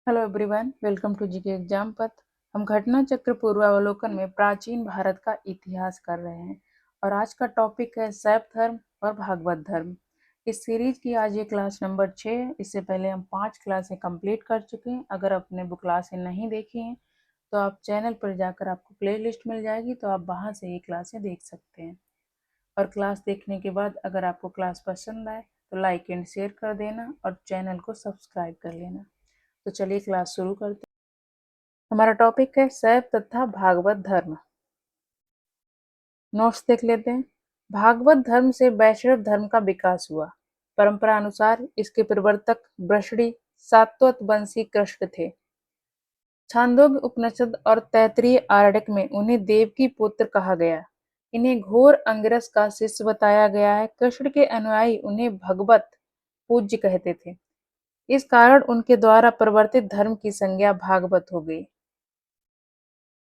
Hello everyone, welcome to GK exam Path. हम घटना चक्र पूर्वावलोकन में प्राचीन भारत का इतिहास कर रहे हैं और आज का टॉपिक है शैव धर्म और भागवत धर्म। इस सीरीज की आज ये क्लास नंबर 6। इससे पहले हम 5 क्लासें कंप्लीट कर चुके हैं। अगर आपने वो क्लासें नहीं देखी हैं तो आप चैनल पर जाकर आपको प्ले लिस्ट मिल जाएगी, तो आप वहाँ से ये क्लासें देख सकते हैं। और क्लास देखने के बाद अगर आपको क्लास पसंद आए तो लाइक एंड शेयर कर देना और चैनल को सब्सक्राइब कर लेना। तो चलिए क्लास शुरू करते हैं। हमारा टॉपिक है शैव तथा भागवत धर्म। नोट्स देख लेते हैं। भागवत धर्म से वैष्णव धर्म का विकास हुआ। परंपरा अनुसार इसके प्रवर्तक वृषणी सात्वत वंशी कृष्ण थे। छांदोग्य उपनिषद और तैत्तिरीय आरण्यक में उन्हें देवकी पुत्र कहा गया। इन्हें घोर अंगिरस का शिष्य बताया गया है। कृष्ण के अनुयायी उन्हें भगवत पूज्य कहते थे। इस कारण उनके द्वारा प्रवर्तित धर्म की संज्ञा भागवत हो गई।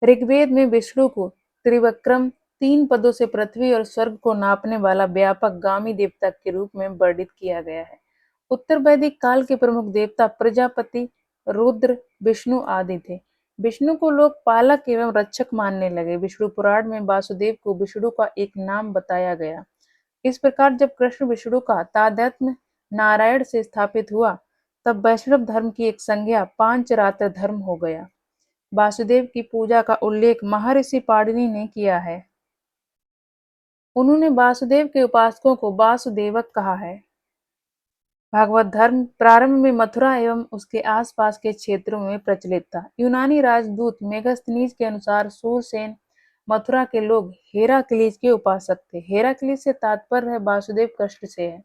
ऋग्वेद में विष्णु को त्रिविक्रम, 3 पदों से पृथ्वी और स्वर्ग को नापने वाला व्यापक गामी देवता के रूप में वर्णित किया गया है। उत्तर वैदिक काल के प्रमुख देवता प्रजापति, रुद्र, विष्णु आदि थे। विष्णु को लोग पालक एवं रक्षक मानने लगे। विष्णु पुराण में वासुदेव को विष्णु का एक नाम बताया गया। इस प्रकार जब कृष्ण विष्णु का तादात्म्य नारायण से स्थापित हुआ, तब वैष्णव धर्म की एक संज्ञा पांचरात्र धर्म हो गया। वासुदेव की पूजा का उल्लेख महर्षि पाणिनि ने किया है। उन्होंने वासुदेव के उपासकों को वासुदेवक कहा है। भागवत धर्म प्रारंभ में मथुरा एवं उसके आसपास के क्षेत्रों में प्रचलित था। यूनानी राजदूत मेगास्थनीज के अनुसार सूरसेन मथुरा के लोग हेराक्लीज के उपासक थे। हेराक्लीज से तात्पर्य है वासुदेव कृष्ण से है।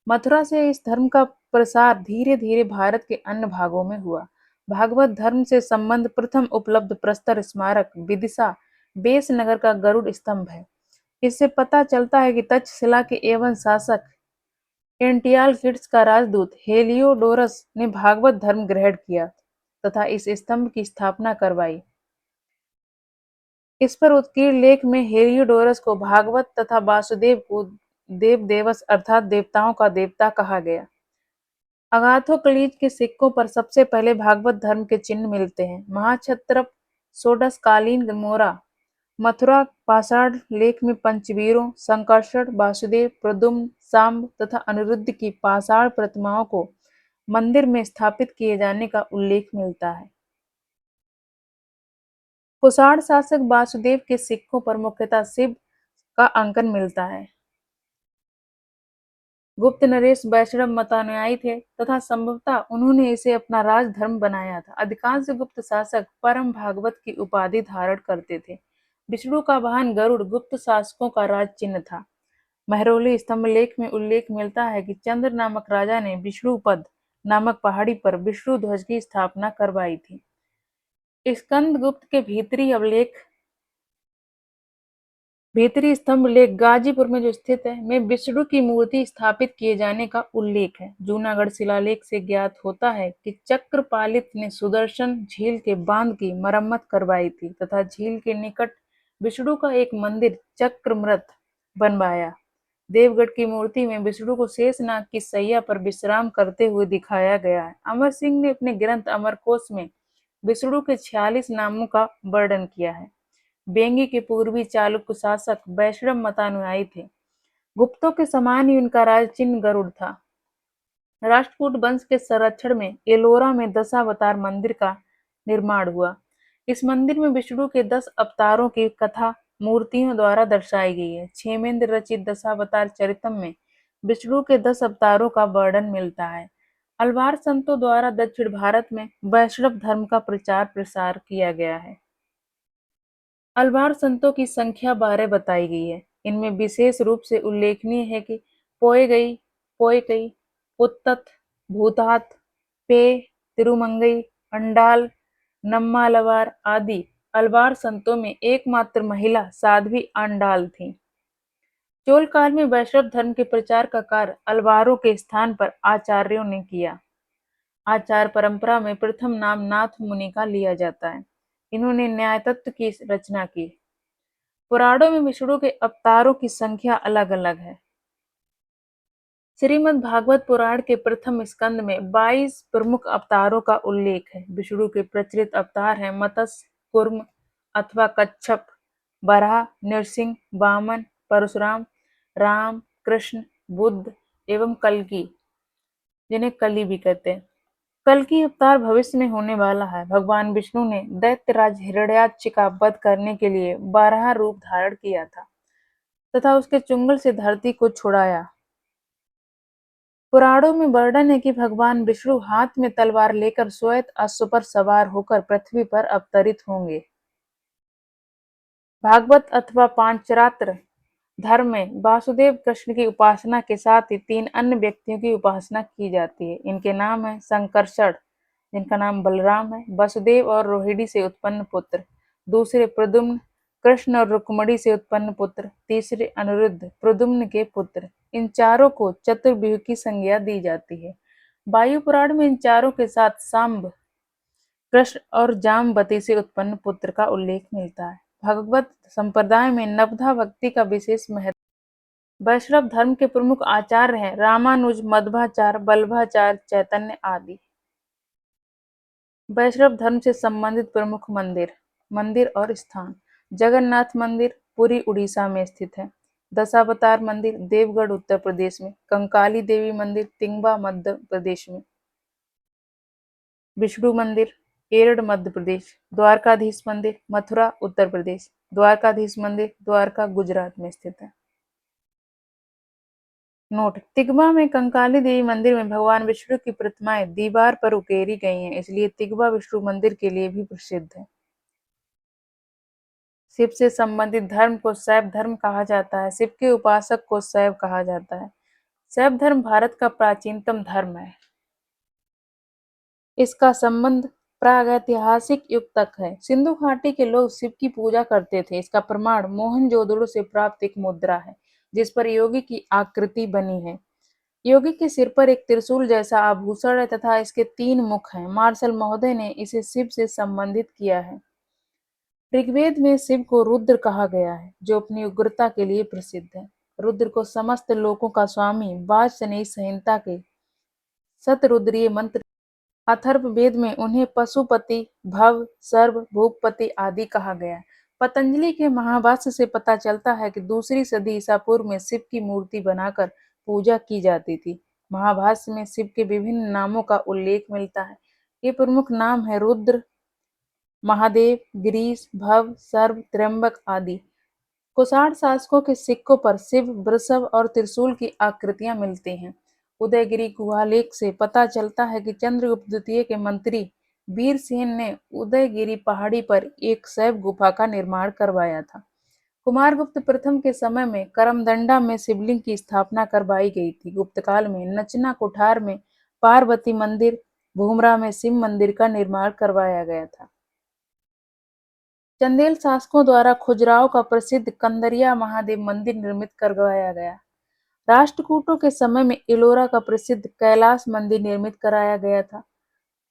मथुरा से इस धर्म का प्रसार धीरे धीरे भारत के अन्य भागों में हुआ। भागवत धर्म से संबंध प्रथम उपलब्ध प्रस्तर स्मारक विदिशा बेस नगर का गरुड़ स्तंभ है। इससे पता चलता है कि तक्षशिला के एवं शासक एंटियालकिड्स का राजदूत हेलियोडोरस ने भागवत धर्म ग्रहण किया तथा इस स्तंभ की स्थापना करवाई। इस पर उत्कीर्ण लेख में हेलियोडोरस को भागवत तथा वासुदेव को देव देवस अर्थात देवताओं का देवता कहा गया। अगाथोकलीज के सिक्कों पर सबसे पहले भागवत धर्म के चिन्ह मिलते हैं। महाक्षत्रप षोडशकालीन मोरा मथुरा पाषाण लेख में पंचवीरों संकर्षण, वासुदेव, प्रद्युम्न, सांब तथा अनिरुद्ध की पाषाण प्रतिमाओं को मंदिर में स्थापित किए जाने का उल्लेख मिलता है। कुषाण शासक वासुदेव के सिक्कों पर मुख्यतः शिव का अंकन मिलता है। गुप्त नरेश वैष्णव मतानुयायी थे तथा संभवतः उन्होंने इसे अपना राजधर्म बनाया था। अधिकांश गुप्त शासक परम भागवत की उपाधि धारण करते थे। विष्णु का वाहन गरुड़ गुप्त शासकों का राज चिन्ह था। महरौली स्तंभ लेख में उल्लेख मिलता है कि चंद्र नामक राजा ने विष्णुपद नामक पहाड़ी पर विष्णु ध्वज की स्थापना करवाई थी। स्कंद गुप्त के भीतरी स्तंभ लेख गाजीपुर में जो स्थित है में विष्णु की मूर्ति स्थापित किए जाने का उल्लेख है। जूनागढ़ शिलालेख से ज्ञात होता है कि चक्रपालित ने सुदर्शन झील के बांध की मरम्मत करवाई थी तथा झील के निकट विष्णु का एक मंदिर चक्रमृत बनवाया। देवगढ़ की मूर्ति में विष्णु को शेषनाग की सैया पर विश्राम करते हुए दिखाया गया है। अमर सिंह ने अपने ग्रंथ अमरकोश में विष्णु के 46 नामों का वर्णन किया है। बेंगी के पूर्वी चालुक्य शासक वैष्णव मतानुयायी थे। गुप्तों के समान ही उनका राज चिन्ह गरुड़ था। राष्ट्रकूट वंश के संरक्षण में एलोरा में दशावतार मंदिर का निर्माण हुआ। इस मंदिर में विष्णु के 10 अवतारों की कथा मूर्तियों द्वारा दर्शाई गई है। क्षेमेंद्र रचित दशावतार चरितम में विष्णु के 10 अवतारों का वर्णन मिलता है। अलवार संतों द्वारा दक्षिण भारत में वैष्णव धर्म का प्रचार प्रसार किया गया है। अलवार संतों की संख्या 12 बताई गई है। इनमें विशेष रूप से उल्लेखनीय है कि पोयगई, पोयकई, पुत्तत, भूतात, पे, तिरुमंगई, अंडाल, नम्मालवार आदि अलवार संतों में एकमात्र महिला साध्वी अंडाल थी। चोल काल में वैष्णव धर्म के प्रचार का कार्य अलवारों के स्थान पर आचार्यों ने किया। आचार परंपरा में प्रथम नाम नाथ मुनि का लिया जाता है। इन्होंने न्याय तत्व की रचना की। पुराणों में विष्णु के अवतारों की संख्या अलग अलग है। श्रीमद् भागवत पुराण के प्रथम स्कंद में 22 प्रमुख अवतारों का उल्लेख है। विष्णु के प्रचलित अवतार हैं मत्स्य, कूर्म अथवा कच्छप, वराह, नृसिंह, वामन, परशुराम, राम, कृष्ण, बुद्ध एवं कल्कि, जिन्हें कली भी कहते हैं। कल्कि अवतार भविष्य में होने वाला है। भगवान विष्णु ने दैत्यराज हिरण्याक्ष का वध करने के लिए 12 रूप धारण किया था तथा उसके चुंगल से धरती को छुड़ाया। पुराणों में वर्णन है कि भगवान विष्णु हाथ में तलवार लेकर श्वेत अश्व पर सवार होकर पृथ्वी पर अवतरित होंगे। भागवत अथवा पांचरात्र धर्म में वासुदेव कृष्ण की उपासना के साथ ही 3 अन्य व्यक्तियों की उपासना की जाती है। इनके नाम है संकर्षण, जिनका नाम बलराम है, वसुदेव और रोहिणी से उत्पन्न पुत्र, दूसरे प्रद्युम्न, कृष्ण और रुक्मिणी से उत्पन्न पुत्र, तीसरे अनिरुद्ध, प्रद्युम्न के पुत्र। इन चारों को चतुर्व्यूह की संज्ञा दी जाती है। वायु पुराण में इन चारों के साथ सांब, कृष्ण और जामवती से उत्पन्न पुत्र का उल्लेख मिलता है। भगवत संप्रदाय में नवधा भक्ति का विशेष महत्व। वैष्णव धर्म के प्रमुख आचार्य हैं रामानुज, मध्वाचार्य, वल्लभाचार्य, चैतन्य आदि। वैष्णव धर्म से संबंधित प्रमुख मंदिर, मंदिर और स्थान। जगन्नाथ मंदिर पुरी उड़ीसा में स्थित है। दशावतार मंदिर देवगढ़ उत्तर प्रदेश में। कंकाली देवी मंदिर तिंगबा मध्य प्रदेश में। विष्णु मंदिर एरड़ मध्य प्रदेश। द्वारकाधीश मंदिर मथुरा उत्तर प्रदेश। द्वारकाधीश मंदिर द्वारका गुजरात में स्थित है। नोट: तिगवा में कंकाली देवी मंदिर में भगवान विष्णु की प्रतिमाएं दीवार पर उकेरी गई हैं, इसलिए तिगवा विष्णु मंदिर के लिए भी प्रसिद्ध है। शिव से संबंधित धर्म को शैव धर्म कहा जाता है। शिव के उपासक को शैव कहा जाता है। शैव धर्म भारत का प्राचीनतम धर्म है। इसका संबंध प्रागैतिहासिक युग तक है। सिंधु घाटी के लोग शिव की पूजा करते थे। इसका प्रमाण मोहनजोदड़ो से प्राप्त एक मुद्रा है, जिस पर योगी की आकृति बनी है। योगी के सिर पर एक त्रिशूल जैसा आभूषण है तथा इसके 3 मुख हैं। मार्शल महोदय ने इसे शिव से संबंधित किया है। ऋग्वेद में शिव को रुद्र कहा गया है, जो अपनी उग्रता के लिए प्रसिद्ध है। रुद्र को समस्त लोकों का स्वामी वाजसनेयी संहिता के शतरुद्रीय मंत्र। अथर्ववेद में उन्हें पशुपति, भव, सर्व, भूपति आदि कहा गया है। पतंजलि के महाभाष्य से पता चलता है कि दूसरी सदी ईसा पूर्व में शिव की मूर्ति बनाकर पूजा की जाती थी। महाभाष्य में शिव के विभिन्न नामों का उल्लेख मिलता है। ये प्रमुख नाम है रुद्र, महादेव, गिरीश, भव, सर्व, त्र्यंबक आदि। कुषाण शासकों के सिक्कों पर शिव, वृषभ और त्रिशूल की आकृतियां मिलती हैं। उदयगिरी गुहालेख से पता चलता है कि चंद्रगुप्त द्वितीय के मंत्री वीरसेन ने उदयगिरी पहाड़ी पर एक शैव गुफा का निर्माण करवाया था। कुमारगुप्त प्रथम के समय में करमदंडा में शिवलिंग की स्थापना करवाई गई थी। गुप्तकाल में नचना कुठार में पार्वती मंदिर, भूमरा में शिव मंदिर का निर्माण करवाया गया था। चंदेल शासकों द्वारा खजुराहो का प्रसिद्ध कंदरिया महादेव मंदिर निर्मित करवाया गया। राष्ट्रकूटों के समय में इलोरा का प्रसिद्ध कैलाश मंदिर निर्मित कराया गया था।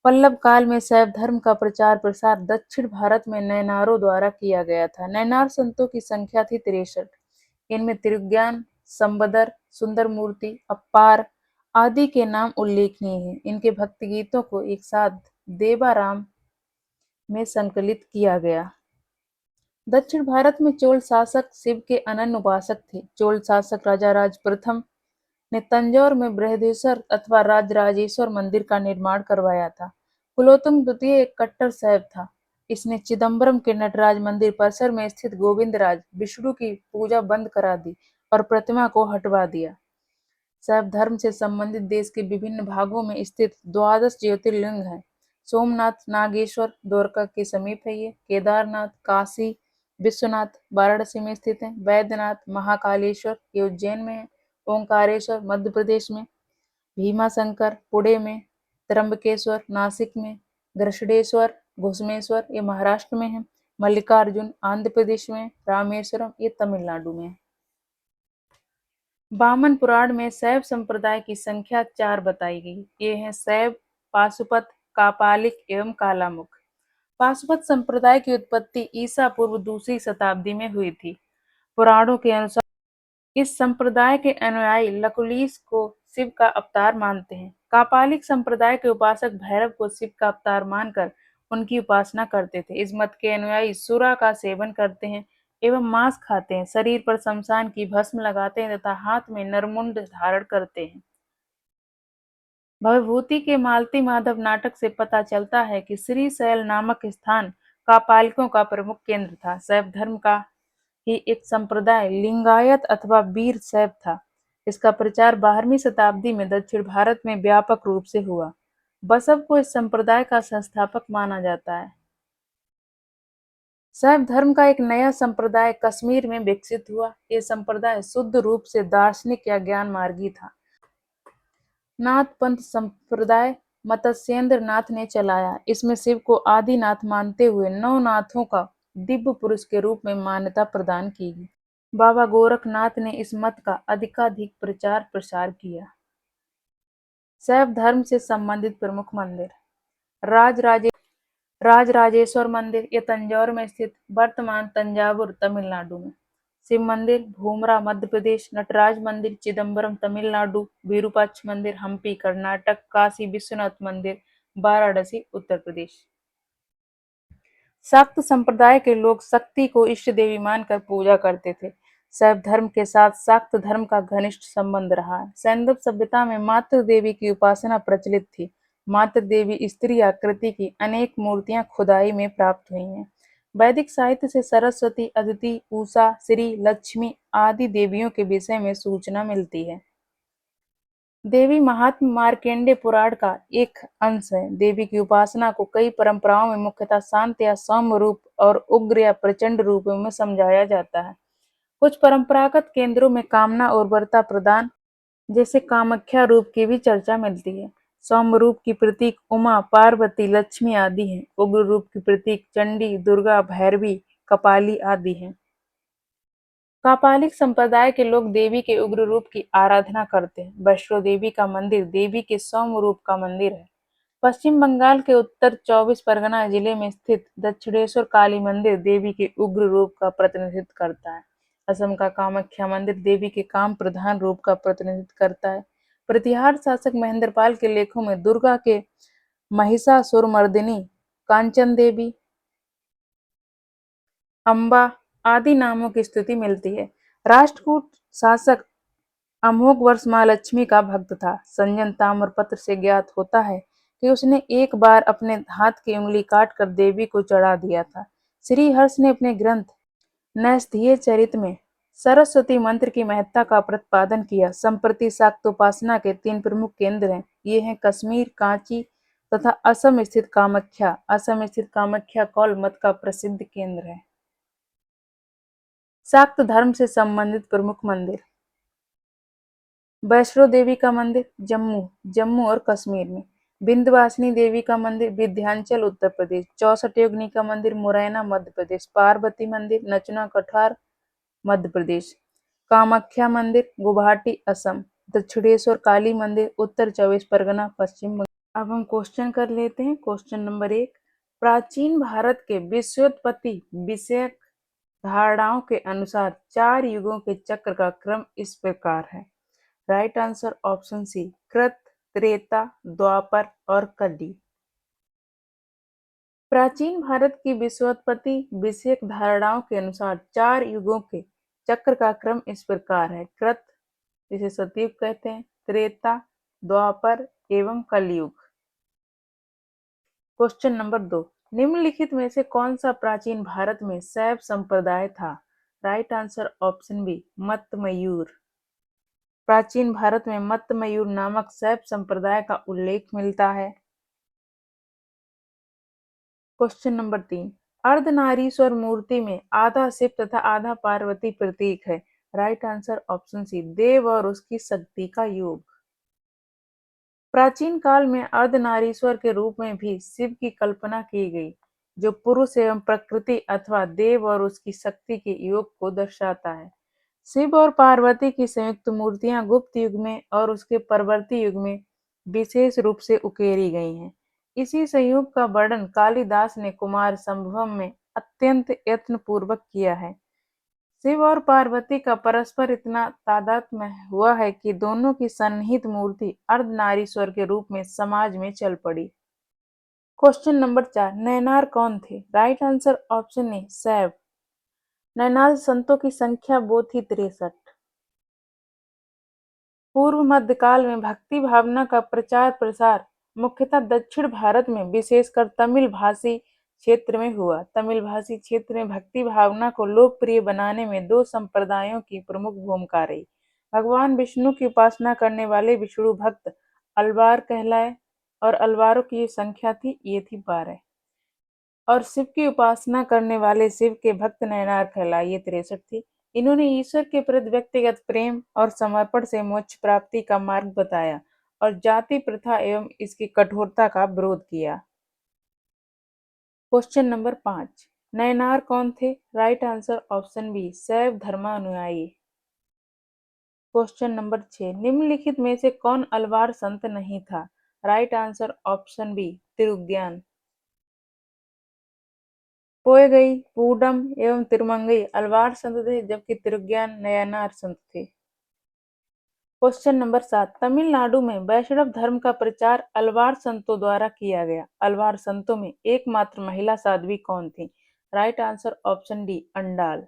पल्लव काल में शैव धर्म का प्रचार प्रसार दक्षिण भारत में नैनारों द्वारा किया गया था। नैनार संतों की संख्या थी 63। इनमें त्रिज्ञान, संबदर, सुंदरमूर्ति, अप्पार आदि के नाम उल्लेखनीय हैं। इनके भक्ति गीतों को एक साथ देवाराम में संकलित किया गया। दक्षिण भारत में चोल शासक शिव के अनन्य उपासक थे। चोल शासक राजाराज प्रथम ने तंजौर में बृहदेश्वर अथवा राजराजेश्वर मंदिर का निर्माण करवाया था। कुलोत्तुंग द्वितीय एक कट्टर शैव था। इसने चिदम्बरम के नटराज मंदिर परिसर में स्थित गोविंदराज विष्णु की पूजा बंद करा दी और प्रतिमा को हटवा दिया। शैव धर्म से संबंधित देश के विभिन्न भागों में स्थित 12 ज्योतिर्लिंग हैं। सोमनाथ, नागेश्वर द्वारका के समीप है ये। केदारनाथ, काशी विश्वनाथ वाराणसी में स्थित है। वैद्यनाथ, महाकालेश्वर ये उज्जैन में है। ओंकारेश्वर मध्य प्रदेश में। भीमाशंकर पुणे में। त्र्यंबकेश्वर नासिक में। गृषडेश्वर घुश्मेश्वर ये महाराष्ट्र में है। मल्लिकार्जुन आंध्र प्रदेश में। रामेश्वरम ये तमिलनाडु में है। वामन पुराण में शैव संप्रदाय की संख्या 4 बताई गई। ये हैं शैव, पाशुपत, कापालिक एवं कालामुख। पाशुपत संप्रदाय की उत्पत्ति ईसा पूर्व 2री शताब्दी में हुई थी। पुराणों के अनुसार इस संप्रदाय के अनुयायी लकुलिश को शिव का अवतार मानते हैं। कापालिक संप्रदाय के उपासक भैरव को शिव का अवतार मानकर उनकी उपासना करते थे। इस मत के अनुयायी सूरा का सेवन करते हैं एवं मांस खाते हैं, शरीर पर शमशान की भस्म लगाते हैं तथा हाथ में नरमुंड धारण करते हैं। भवभूति के मालती माधव नाटक से पता चलता है कि श्रीशैल नामक स्थान कापालिकों का प्रमुख केंद्र था। शैव धर्म का ही एक संप्रदाय लिंगायत अथवा वीर शैव था। इसका प्रचार 12वीं शताब्दी में दक्षिण भारत में व्यापक रूप से हुआ। बसव को इस संप्रदाय का संस्थापक माना जाता है। शैव धर्म का एक नया संप्रदाय कश्मीर में विकसित हुआ। ये संप्रदाय शुद्ध रूप से दार्शनिक या ज्ञान मार्गी था। नाथ पंथ संप्रदाय मत्स्येंद्र नाथ ने चलाया। इसमें शिव को आदिनाथ मानते हुए 9 नाथों का दिव्य पुरुष के रूप में मान्यता प्रदान की गई। बाबा गोरखनाथ ने इस मत का अधिकाधिक प्रचार प्रसार किया। शैव धर्म से संबंधित प्रमुख मंदिर। राजराजेश्वर मंदिर, यह तंजौर में स्थित, वर्तमान तंजावुर तमिलनाडु में। शिव मंदिर भूमरा मध्य प्रदेश, नटराज मंदिर चिदम्बरम तमिलनाडु, विरूपाक्ष मंदिर हम्पी कर्नाटक, काशी विश्वनाथ मंदिर वाराणसी उत्तर प्रदेश। शाक्त संप्रदाय के लोग शक्ति को इष्ट देवी मानकर पूजा करते थे। शैव धर्म के साथ शाक्त धर्म का घनिष्ठ संबंध रहा है। सैंधव सभ्यता में मातृ देवी की उपासना प्रचलित थी। मातृ देवी स्त्री आकृति की अनेक मूर्तियां खुदाई में प्राप्त हुई हैं। वैदिक साहित्य से सरस्वती, अदिति, उषा, श्री, लक्ष्मी आदि देवियों के विषय में सूचना मिलती है। देवी महात्म्य मार्कंडेय पुराण का एक अंश है। देवी की उपासना को कई परंपराओं में मुख्यतः शांत या सौम्य रूप और उग्र या प्रचंड रूपों में समझाया जाता है। कुछ परंपरागत केंद्रों में कामना और वरता प्रदान जैसे कामाख्या रूप की भी चर्चा मिलती है। सौम्य रूप की प्रतीक उमा, पार्वती, लक्ष्मी आदि हैं। उग्र रूप की प्रतीक चंडी, दुर्गा, भैरवी, कपाली आदि हैं। कापालिक संप्रदाय के लोग देवी के उग्र रूप की आराधना करते हैं। वैष्णो देवी का मंदिर देवी के सौम्य रूप का मंदिर है। पश्चिम बंगाल के उत्तर 24 परगना जिले में स्थित दक्षिणेश्वर काली मंदिर देवी के उग्र रूप का प्रतिनिधित्व करता है। असम का कामाख्या मंदिर देवी के काम प्रधान रूप का प्रतिनिधित्व करता है। प्रतिहार शासक महेंद्रपाल के लेखों में दुर्गा के महिषासुरमर्दिनी, कांचन देवी, अम्बा आदि नामों की स्तुति मिलती है। राष्ट्रकूट शासक अमोघवर्ष माँ लक्ष्मी का भक्त था। संजन ताम्रपत्र से ज्ञात होता है कि उसने एक बार अपने हाथ की उंगली काटकर देवी को चढ़ा दिया था। श्री हर्ष ने अपने ग्रंथ नैषधीय चरित में सरस्वती मंत्र की महत्ता का प्रतिपादन किया। संप्रति शाक्तोपासना के 3 प्रमुख केंद्र हैं। ये हैं कश्मीर, कांची तथा असम स्थित कामाख्या। असम स्थित कामाख्या कौल मत का प्रसिद्ध केंद्र है। शाक्त धर्म से संबंधित प्रमुख मंदिर। वैष्णो देवी का मंदिर जम्मू और कश्मीर में। विंध्यवासिनी देवी का मंदिर विंध्याचल उत्तर प्रदेश। 64 योगिनी का मंदिर मुरैना मध्य प्रदेश। पार्वती मंदिर नचना कठार मध्य प्रदेश। कामाख्या मंदिर गुवाहाटी असम। दक्षिणेश्वर काली मंदिर उत्तर 24 परगना पश्चिम बंगाल। अब हम क्वेश्चन कर लेते हैं। क्वेश्चन नंबर 1, प्राचीन भारत के विश्वोत्पत्ति विषयक धारणाओं के अनुसार 4 युगों के चक्र का क्रम इस प्रकार है। राइट आंसर ऑप्शन सी, कृत, त्रेता, द्वापर और कली। प्राचीन भारत की विश्वोत्पत्ति विषयक धारणाओं के अनुसार 4 युगों के चक्र का क्रम इस प्रकार है। कृत, जिसे सतयुग कहते हैं, त्रेता, द्वापर एवं कलयुग। क्वेश्चन नंबर 2, निम्नलिखित में से कौन सा प्राचीन भारत में शैव संप्रदाय था? Right answer option B, Mattamayura. प्राचीन भारत में मत्तमयूर नामक शैव संप्रदाय का उल्लेख मिलता है। क्वेश्चन नंबर 3, अर्धनारीश्वर मूर्ति में आधा शिव तथा आधा पार्वती प्रतीक है। राइट आंसर ऑप्शन सी, देव और उसकी शक्ति का योग। प्राचीन काल में अर्धनारीश्वर के रूप में भी शिव की कल्पना की गई, जो पुरुष एवं प्रकृति अथवा देव और उसकी शक्ति के योग को दर्शाता है। शिव और पार्वती की संयुक्त मूर्तियां गुप्त युग में और उसके परवर्ती युग में विशेष रूप से उकेरी गई हैं। इसी संयोग का वर्णन कालिदास ने कुमार संभवम में अत्यंत यत्न पूर्वक किया है। शिव और पार्वती का परस्पर इतना तादात्म्य हुआ है कि दोनों की सन्निहित मूर्ति अर्धनारीश्वर के रूप में समाज में चल पड़ी। क्वेश्चन नंबर 4, नैनार कौन थे? राइट आंसर ऑप्शन ए सैव। नैनार संतों की संख्या वो थी 63। पूर्व मध्यकाल में भक्ति भावना का प्रचार प्रसार मुख्यतः दक्षिण भारत में विशेषकर तमिल भाषी क्षेत्र में हुआ। तमिल भाषी क्षेत्र में भक्ति भावना को लोकप्रिय बनाने में दो संप्रदायों की प्रमुख भूमिका रही। भगवान विष्णु की उपासना करने वाले विष्णु भक्त अल्वार कहलाए और अल्वारों की संख्या थी ये थी 12। और शिव की उपासना करने वाले शिव के भक्त नैनार कहलाए ये 63 थी। इन्होंने ईश्वर के प्रति व्यक्तिगत प्रेम और समर्पण से मोक्ष प्राप्ति का मार्ग बताया और जाति प्रथा एवं इसकी कठोरता का विरोध किया। क्वेश्चन नंबर 5, नैनार कौन थे? राइट आंसर ऑप्शन बी शैव धर्मानुयायी। क्वेश्चन नंबर 6, निम्नलिखित में से कौन अल्वार संत नहीं था? Right answer option B Tirugnana. Poygai, Pudam एवं तिरुमंगई अल्वार संत थे जबकि तिरुज्ञान नयनार संत थे। क्वेश्चन नंबर 7, तमिलनाडु में वैष्णव धर्म का प्रचार अल्वार संतों द्वारा किया गया। अल्वार संतों में एकमात्र महिला साध्वी कौन थी? Right answer option D Andal.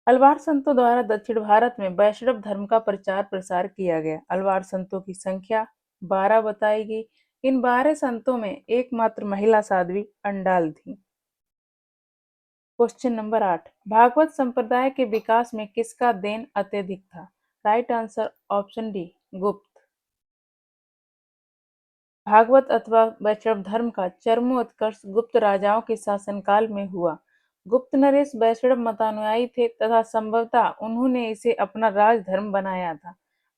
Alvar संतों द्वारा दक्षिण भारत में वैष्णव धर्म का प्रचार प्रसार किया गया। अल्वार संतों की संख्या 12 बताई गई। इन 12 संतों में एकमात्र महिला साध्वी अंडाल थी। क्वेश्चन नंबर 8, भागवत संप्रदाय के विकास में किसका देन अत्यधिक था? राइट आंसर ऑप्शन डी गुप्त। भागवत अथवा वैष्णव धर्म का चरमोत्कर्ष गुप्त राजाओं के शासनकाल में हुआ। गुप्त नरेश वैष्णव मतानुयायी थे तथा संभवतः उन्होंने इसे अपना राजधर्म बनाया था।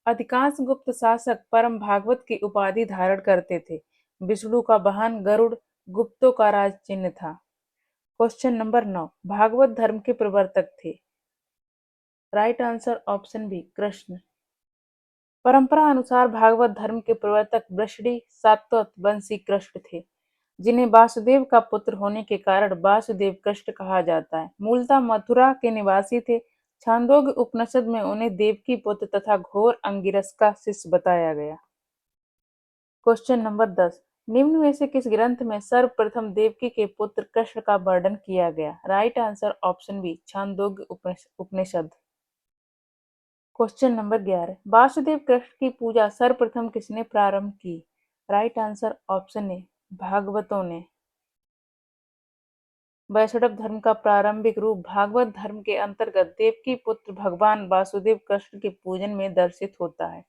अधिकांश गुप्त शासक परम भागवत की उपाधि धारण करते थे। विष्णु का वाहन गरुड़ गुप्तों का राज चिन्ह था। क्वेश्चन नंबर 9, भागवत धर्म के प्रवर्तक थे। Right answer option B Krishna. परंपरा अनुसार भागवत धर्म के प्रवर्तक वृषणी सात्वत वंशी कृष्ण थे, जिन्हें वासुदेव का पुत्र होने के कारण वासुदेव कृष्ण कहा जाता है। मूलतः मथुरा के निवासी थे। छांदोग्य उपनिषद में उन्हें देवकी पुत्र तथा घोर अंगिरस का शिष्य बताया गया। क्वेश्चन नंबर 10, निम्न में से किस ग्रंथ में सर्वप्रथम देवकी के पुत्र कृष्ण का वर्णन किया गया? Right answer option B Chandogya Upanishad. Question number 11, Vasudev Krishna की पूजा सर्वप्रथम किसने प्रारंभ की? राइट आंसर ऑप्शन ए भागवतों ने। वैष्णव धर्म का प्रारंभिक रूप भागवत धर्म के अंतर्गत देवकी पुत्र भगवान वासुदेव कृष्ण के पूजन में दर्शित होता है,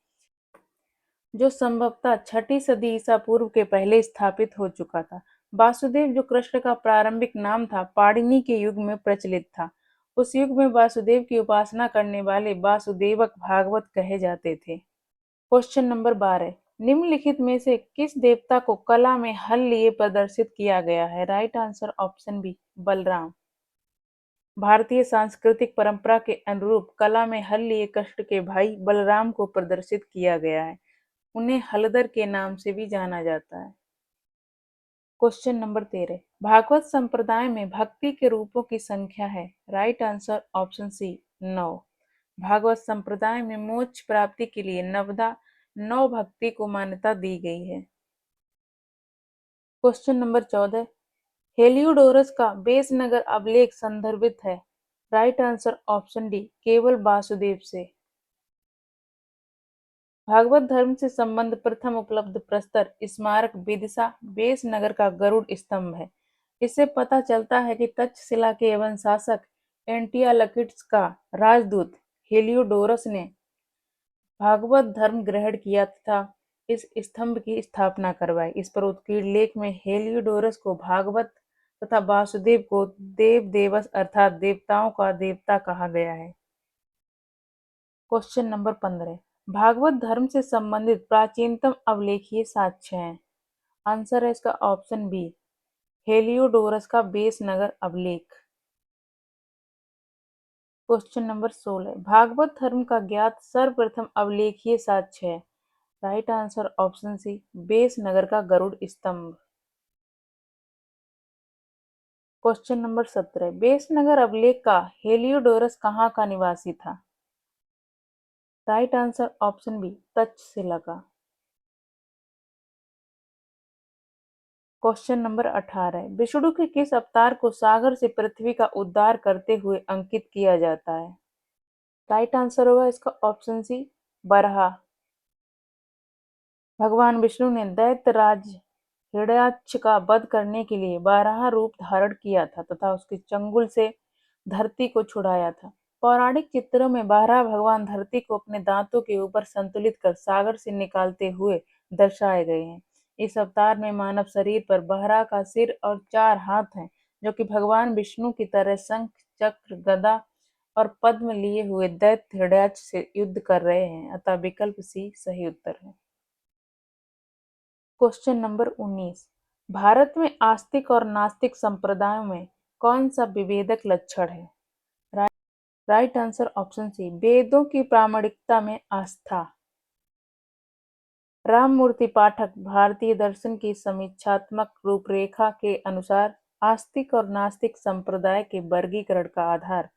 जो संभवतः 6ठी सदी ईसा पूर्व के पहले स्थापित हो चुका था। वासुदेव जो कृष्ण का प्रारंभिक नाम था, पाणिनि के युग में प्रचलित था। उस युग में वासुदेव की उपासना करने वाले वासुदेवक भागवत कहे जाते थे। क्वेश्चन नंबर 12, निम्नलिखित में से किस देवता को कला में हल लिए प्रदर्शित किया गया है? Right answer option B Balram. भारतीय सांस्कृतिक परंपरा के अनुरूप कला में हल लिए कृष्ण के भाई बलराम को प्रदर्शित किया गया है। उन्हें हलधर के नाम से भी जाना जाता है। क्वेश्चन नंबर 13, भागवत संप्रदाय में भक्ति के रूपों की संख्या है? Right answer option C 9। Bhagavata संप्रदाय में मोक्ष प्राप्ति के लिए नवदा 9 भक्ति को मान्यता दी गई है। क्वेश्चन नंबर 14, हेलियोडोरस का बेसनगर अभिलेख संदर्भित है? राइट आंसर ऑप्शन डी केवल वासुदेव से। भागवत धर्म से संबंध प्रथम उपलब्ध प्रस्तर स्मारक विदिशा बेसनगर का गरुड़ स्तंभ है। इससे पता चलता है कि तक्षशिला के यवन शासक एंटियालकिड्स का राजदूत हेलियोडोरस ने भागवत धर्म ग्रहण किया तथा इस स्तंभ की स्थापना करवाई। इस पर उत्कीर्ण लेख में हेलियोडोरस को भागवत तथा वासुदेव को देव देवस अर्थात देवताओं का देवता कहा गया है। क्वेश्चन नंबर 15, भागवत धर्म से संबंधित प्राचीनतम अवलेखीय साक्ष्य है? आंसर है इसका ऑप्शन बी हेलियोडोरस का बेसनगर अभिलेख। क्वेश्चन नंबर 16, भागवत धर्म का ज्ञात सर्वप्रथम अवलेखीय साक्ष्य है? Right answer option C Besnagar का गरुड़ स्तंभ। क्वेश्चन नंबर 17, बेसनगर अभिलेख का हेलियोडोरस कहाँ का निवासी था? Right answer option B, Takshashila का। क्वेश्चन नंबर 18, विष्णु के किस अवतार को सागर से पृथ्वी का उद्धार करते हुए अंकित किया जाता है? राइट आंसर होगा इसका ऑप्शन सी, बरहा। भगवान विष्णु ने दैत्यराज हिरण्याक्ष का वध करने के लिए बारहा रूप धारण किया था तथा उसके चंगुल से धरती को छुड़ाया था। पौराणिक चित्रों में बारहा भगवान धरती को अपने दांतों के ऊपर संतुलित कर सागर से निकालते हुए दर्शाए गए हैं। इस अवतार में मानव शरीर पर बरहा का सिर और 4 हाथ हैं, जो कि भगवान विष्णु की तरह शंख, चक्र, गदा और पद्म लिए हुए दैत्य हिरण्याक्ष से युद्ध कर रहे हैं, अतः विकल्प सी सही उत्तर है। क्वेश्चन नंबर 19, भारत में आस्तिक और नास्तिक संप्रदायों में कौन सा विभेदक लक्षण है? राइट आंसर ऑप्शन सी, वेदों की प्रामाणिकता में आस्था। राममूर्ति पाठक भारतीय दर्शन की समीक्षात्मक रूपरेखा के अनुसार आस्तिक और नास्तिक संप्रदाय के वर्गीकरण का आधार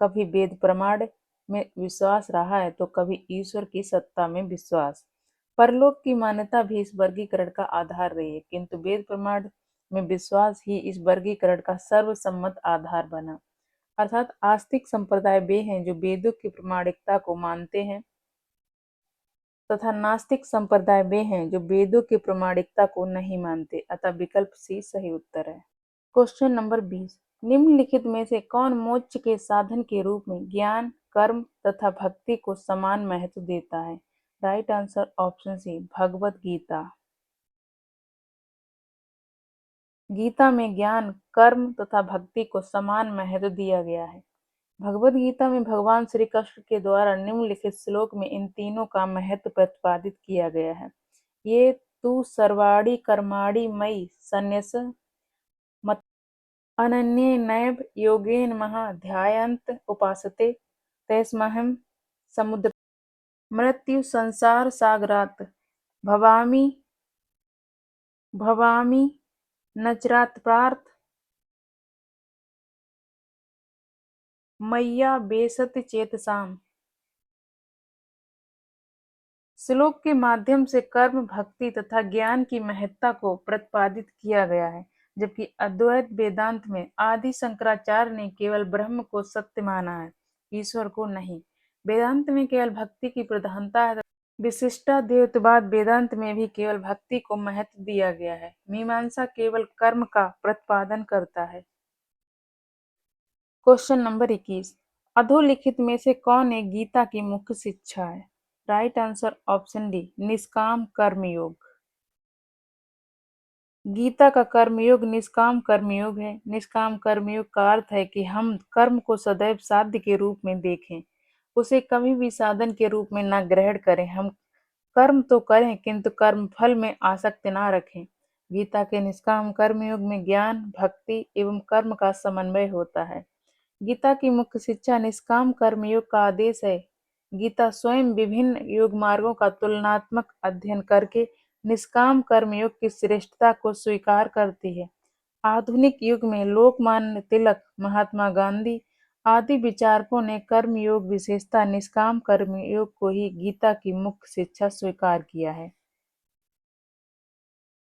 कभी वेद प्रमाण में विश्वास रहा है तो कभी ईश्वर की सत्ता में विश्वास। परलोक की मान्यता भी इस वर्गीकरण का आधार रही है, किंतु वेद प्रमाण में विश्वास ही इस वर्गीकरण का सर्वसम्मत आधार बना। अर्थात आस्तिक संप्रदाय वे हैं जो वेदों की प्रामाणिकता को मानते हैं तथा नास्तिक संप्रदाय वे हैं जो वेदों की प्रामाणिकता को नहीं मानते, अतः विकल्प सी सही उत्तर है। क्वेश्चन नंबर 20, निम्नलिखित में से कौन मोक्ष के साधन के रूप में ज्ञान, कर्म तथा भक्ति को समान महत्व देता है? राइट आंसर ऑप्शन सी, भगवत गीता। गीता में ज्ञान, कर्म तथा भक्ति को समान महत्व दिया गया है। भगवत गीता में भगवान श्री कृष्ण के द्वारा निम्नलिखित श्लोक में इन तीनों का महत्व प्रतिपादित किया गया है। ये तु सर्वाणि कर्माणि मयि सन्न्यस मत् अनन्येनैव योगेन महा ध्यायन्त उपासते तैस्महं समुद्र मृत्यु संसार सागरात् भवामि भवामि न चिरात् मय्या बेसति चेतसाम्। श्लोक के माध्यम से कर्म, भक्ति तथा ज्ञान की महत्ता को प्रतिपादित किया गया है, जबकि अद्वैत वेदांत में आदि शंकराचार्य ने केवल ब्रह्म को सत्य माना है, ईश्वर को नहीं। वेदांत में केवल भक्ति की प्रधानता है। विशिष्टाद्वैतवाद वेदांत में भी केवल भक्ति को महत्व दिया गया है। मीमांसा केवल कर्म का प्रतिपादन करता है। क्वेश्चन नंबर 21, अधोलिखित में से कौन एक गीता की मुख्य शिक्षा है? राइट आंसर ऑप्शन डी, निष्काम कर्मयोग। गीता का कर्मयोग निष्काम कर्मयोग है। निष्काम कर्मयोग का अर्थ है कि हम कर्म को सदैव साध्य के रूप में देखें, उसे कभी भी साधन के रूप में न ग्रहण करें। हम कर्म तो करें किंतु कर्म फल में आसक्ति न रखें। गीता के निष्काम कर्मयोग में ज्ञान, भक्ति एवं कर्म का समन्वय होता है। गीता की मुख्य शिक्षा निष्काम कर्मयोग का आदेश है। गीता स्वयं विभिन्न योग मार्गों का तुलनात्मक अध्ययन करके निष्काम कर्मयोग की श्रेष्ठता को स्वीकार करती है। आधुनिक युग में लोकमान्य तिलक, महात्मा गांधी आदि विचारकों ने कर्मयोग विशेषता निष्काम कर्मयोग को ही गीता की मुख्य शिक्षा स्वीकार किया है।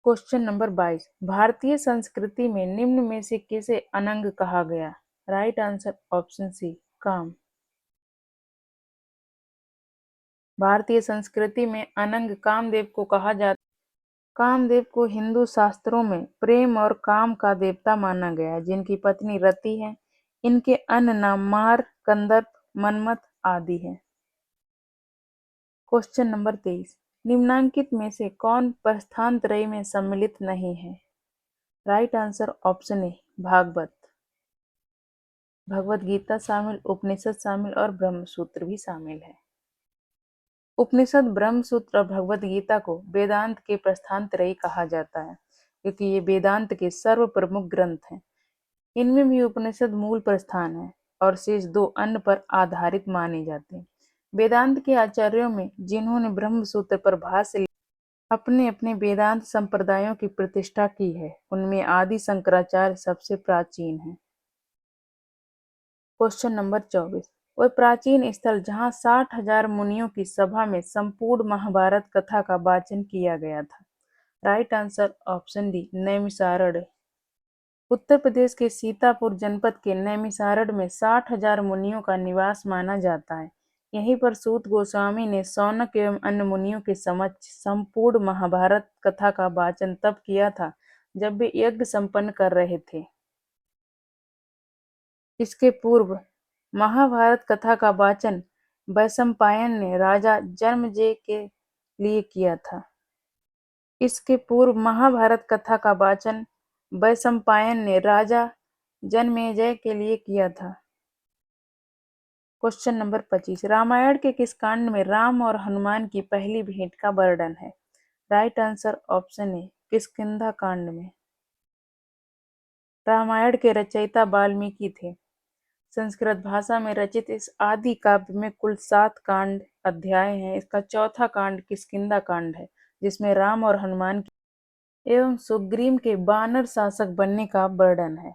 क्वेश्चन नंबर 22, भारतीय संस्कृति में निम्न में से किसे अनंग कहा गया? राइट आंसर ऑप्शन सी, काम। भारतीय संस्कृति में अनंग कामदेव को कहा जाता। कामदेव को हिंदू शास्त्रों में प्रेम और काम का देवता माना गया है, जिनकी पत्नी रति है। इनके अन्य नाम मार, कंदर्प, मनमथ आदि है। क्वेश्चन नंबर 23, निम्नांकित में से कौन प्रस्थानत्रयी में सम्मिलित नहीं है? Right answer option A, Bhagavat. Bhagavad Gita शामिल, उपनिषद शामिल और ब्रह्मसूत्र भी शामिल है। उपनिषद, ब्रह्मसूत्र और भगवत गीता को वेदांत के प्रस्थानत्रयी कहा जाता है, क्योंकि ये वेदांत के सर्व प्रमुख ग्रंथ हैं। इनमें भी उपनिषद मूल प्रस्थान है और शेष 2 अन्य पर आधारित माने जाते हैं। वेदांत के आचार्यों में जिन्होंने ब्रह्मसूत्र पर भाष्य अपने अपने वेदांत संप्रदायों की प्रतिष्ठा की है। उनमें आदि शंकराचार्य सबसे प्राचीन है। Question number 24। वह प्राचीन स्थल जहाँ 60,000 मुनियों की सभा में संपूर्ण महाभारत कथा का वाचन किया गया था। Right answer option D Naimisharanya. Uttar Pradesh के सीतापुर जनपद के नैमिषारण्य में 60,000 मुनियों का निवास माना जाता है। यहीं पर सूत गोस्वामी ने शौनक एवं अन्य मुनियों के समक्ष संपूर्ण महाभारत कथा का वाचन तब किया था जब वे यज्ञ संपन्न कर रहे थे। इसके पूर्व महाभारत कथा का वाचन वैशंपायन ने राजा जन्मेजय के लिए किया था। इसके पूर्व महाभारत कथा का वाचन वैशंपायन ने राजा जन्मेजय के लिए किया था। Question number 25। रामायण के किस कांड में राम और हनुमान की पहली भेंट का वर्णन है? राइट आंसर ऑप्शन ए किष्किंधा कांड में। रामायण के रचयिता वाल्मीकि थे। संस्कृत भाषा में रचित इस आदि काव्य में कुल 7 कांड अध्याय हैं। इसका चौथा कांड किष्किंधा कांड है, जिसमें राम और हनुमान एवं सुग्रीव के वानर शासक बनने का वर्णन है।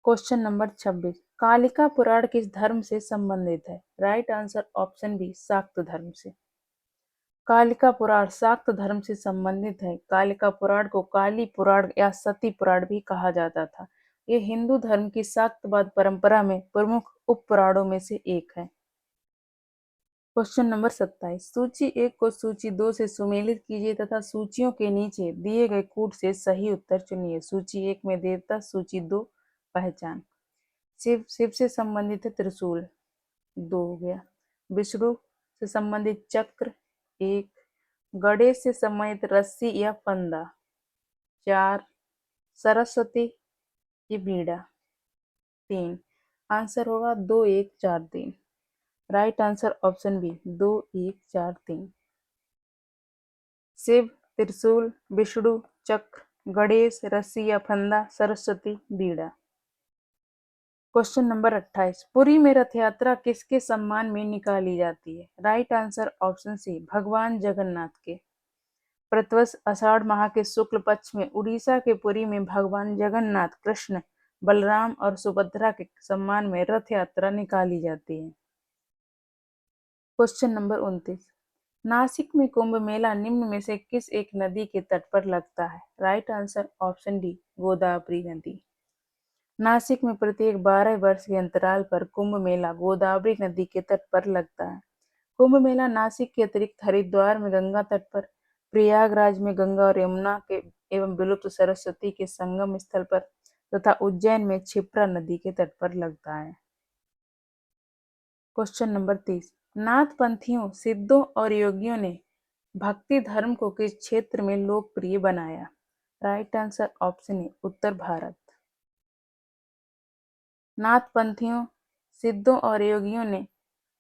Question number 26। कालिका पुराण किस धर्म से संबंधित है? राइट आंसर ऑप्शन बी शाक्त धर्म से। कालिका पुराण शाक्त धर्म से संबंधित है। कालिका पुराण को काली पुराण या सती पुराण भी कहा जाता था। यह हिंदू धर्म की शाक्तवाद परंपरा में प्रमुख उप पुराणों में से एक है। Question number 27। सूची 1 को सूची 2 से सुमेलित कीजिए तथा सूचियों के नीचे दिए गए कूट से सही उत्तर चुनिए। सूची 1 में देवता, सूची 2 पहचान। शिव से संबंधित है त्रिशूल, 2 हो गया। विष्णु से संबंधित चक्र, 1। गणेश से संबंधित रस्सी या फंदा, 4। सरस्वती की बीड़ा, 3। आंसर होगा 2 1 4 3। Right answer option B 2 1 4 3। Shiva, त्रिशूल, विष्णु, चक्र, गणेश, रस्सी या फंदा, सरस्वती, बीड़ा। Question number 28। पुरी में रथ यात्रा किसके सम्मान में निकाली जाती है? राइट आंसर ऑप्शन सी भगवान जगन्नाथ के। प्रतिवर्ष आषाढ़ माह के शुक्ल पक्ष में उड़ीसा के पुरी में भगवान जगन्नाथ, कृष्ण, बलराम और सुभद्रा के सम्मान में रथ यात्रा निकाली जाती है। Question number 29। नासिक में कुंभ मेला निम्न में से किस एक नदी के तट पर लगता है? Right answer option D Godavari नदी। नासिक में प्रत्येक 12 वर्ष के अंतराल पर कुंभ मेला गोदावरी नदी के तट पर लगता है। कुंभ मेला नासिक के अतिरिक्त हरिद्वार में गंगा तट पर, प्रयागराज में गंगा और यमुना के एवं विलुप्त सरस्वती के संगम स्थल पर तथा उज्जैन में क्षिप्रा नदी के तट पर लगता है। Question number 30। नाथ पंथियों, सिद्धों और योगियों ने भक्ति धर्म को किस क्षेत्र में लोकप्रिय बनाया? राइट आंसर ऑप्शन ए उत्तर भारत। नाथ पंथियों, सिद्धों और योगियों ने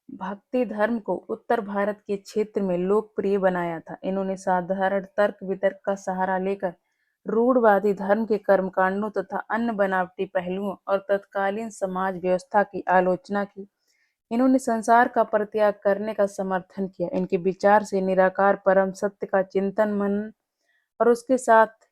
भक्ति धर्म को उत्तर भारत के क्षेत्र में लोकप्रिय बनाया था। इन्होंने साधारण तर्क वितर्क का सहारा लेकर रूढ़वादी धर्म के कर्मकांडों तथा अन्य बनावटी पहलुओं और तत्कालीन समाज व्यवस्था की आलोचना की। इन्होंने संसार का परित्याग करने का समर्थन किया। इनके विचार से निराकार परम सत्य का चिंतन मनन और उसके साथ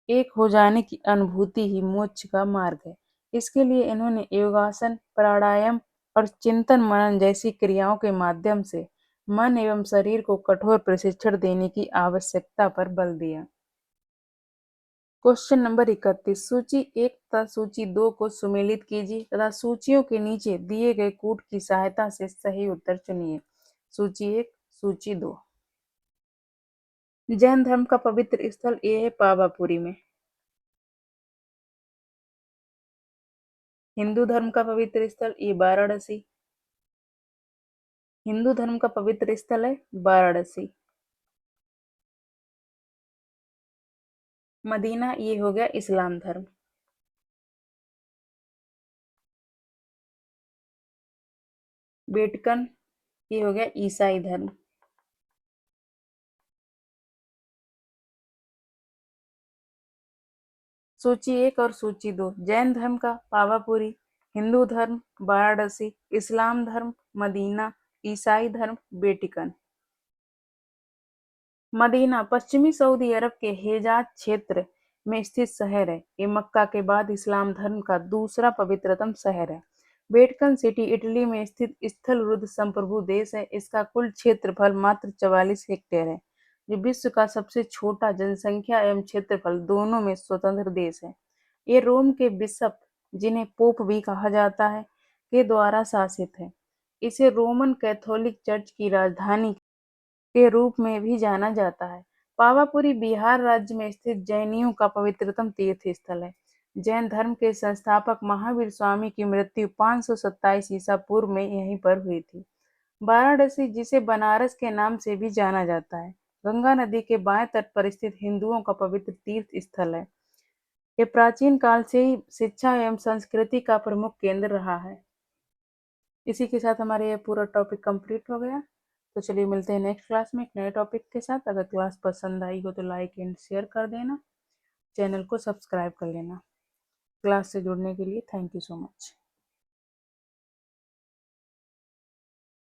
एक हो जाने की अनुभूति ही मोक्ष का मार्ग है। इसके लिए इन्होंने योगासन, प्राणायाम और चिंतन मनन जैसी क्रियाओं के माध्यम से मन एवं शरीर को कठोर प्रशिक्षण देने की आवश्यकता पर बल दिया। Question number 31। सूची 1 तथा सूची 2 को सुमेलित कीजिए तथा सूचियों के नीचे दिए गए कूट की सहायता से सही उत्तर चुनिए। सूची 1, सूची 2। जैन धर्म का पवित्र स्थल ये है पावापुरी में। हिंदू धर्म का पवित्र स्थल ये वाराणसी। हिंदू धर्म का पवित्र स्थल है वाराणसी। मदीना ये हो गया इस्लाम धर्म। वेटिकन ये हो गया ईसाई धर्म। सूची 1 और सूची 2। जैन धर्म का पावापुरी, हिंदू धर्म वाराणसी, इस्लाम धर्म मदीना, ईसाई धर्म वेटिकन। मदीना पश्चिमी सऊदी अरब के हिजाज क्षेत्र में स्थित शहर है। ये मक्का के बाद इस्लाम धर्म का दूसरा पवित्रतम शहर है। वेटिकन सिटी इटली में स्थित स्थलरुद्ध संप्रभु देश है। इसका कुल क्षेत्रफल मात्र 44 हेक्टेयर है, जो विश्व का सबसे छोटा जनसंख्या एवं क्षेत्रफल दोनों में स्वतंत्र देश है। ये रोम के बिशप, जिन्हें पोप भी कहा जाता है, के द्वारा शासित है। इसे रोमन कैथोलिक चर्च की राजधानी के रूप में भी जाना जाता है। पावापुरी बिहार राज्य में स्थित जैनियों का पवित्रतम तीर्थ स्थल है। जैन धर्म के संस्थापक महावीर स्वामी की मृत्यु 527 ईसा पूर्व में यहीं पर हुई थी। वाराणसी, जिसे बनारस के नाम से भी जाना जाता है, गंगा नदी के बाएं तट पर स्थित हिंदुओं का पवित्र तीर्थ स्थल है। ये प्राचीन काल से ही शिक्षा एवं संस्कृति का प्रमुख केंद्र रहा है। इसी के साथ हमारे ये पूरा टॉपिक कंप्लीट हो गया। तो चलिए मिलते हैं नेक्स्ट क्लास में एक नए टॉपिक के साथ। अगर क्लास पसंद आई हो तो लाइक एंड शेयर कर देना, चैनल को सब्सक्राइब कर लेना। क्लास से जुड़ने के लिए थैंक यू सो मच।